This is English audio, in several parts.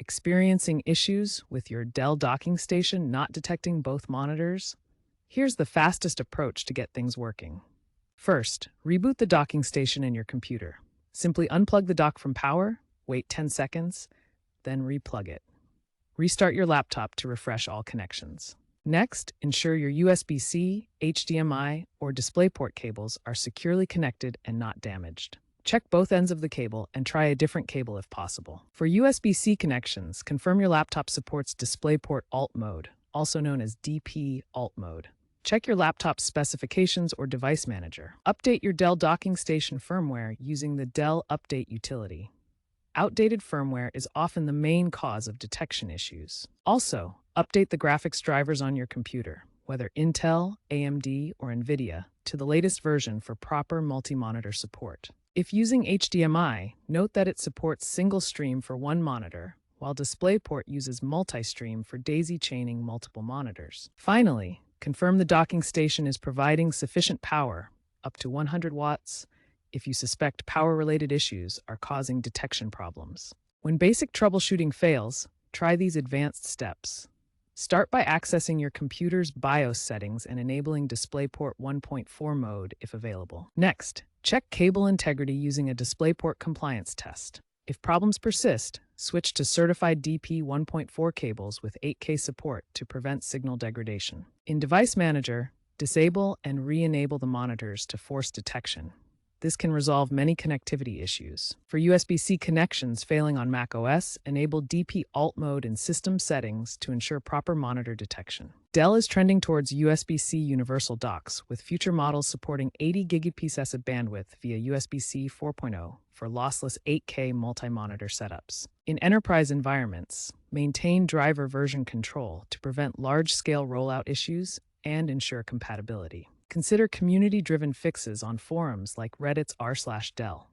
Experiencing issues with your Dell docking station not detecting both monitors? Here's the fastest approach to get things working. First, reboot the docking station in your computer. Simply unplug the dock from power, wait 10 seconds, then replug it. Restart your laptop to refresh all connections. Next, ensure your USB-C, HDMI, or DisplayPort cables are securely connected and not damaged. Check both ends of the cable and try a different cable if possible. For USB-C connections, confirm your laptop supports DisplayPort Alt mode, also known as DP Alt mode. Check your laptop's specifications or device manager. Update your Dell docking station firmware using the Dell Update utility. Outdated firmware is often the main cause of detection issues. Also, update the graphics drivers on your computer, whether Intel, AMD, or NVIDIA, to the latest version for proper multi-monitor support. If using HDMI, note that it supports single stream for one monitor, while DisplayPort uses multi-stream for daisy-chaining multiple monitors. Finally, confirm the docking station is providing sufficient power, up to 100 watts, if you suspect power-related issues are causing detection problems. When basic troubleshooting fails, try these advanced steps. Start by accessing your computer's BIOS settings and enabling DisplayPort 1.4 mode if available. Next, check cable integrity using a DisplayPort compliance test. If problems persist, switch to certified DP 1.4 cables with 8K support to prevent signal degradation. In Device Manager, disable and re-enable the monitors to force detection. This can resolve many connectivity issues. For USB-C connections failing on macOS, enable DP Alt mode in System Settings to ensure proper monitor detection. Dell is trending towards USB-C universal docks, with future models supporting 80 Gbps of bandwidth via USB-C 4.0 for lossless 8K multi-monitor setups. In enterprise environments, maintain driver version control to prevent large-scale rollout issues and ensure compatibility. Consider community-driven fixes on forums like Reddit's r/Dell.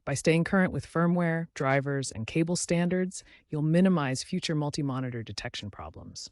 By staying current with firmware, drivers, and cable standards, you'll minimize future multi-monitor detection problems.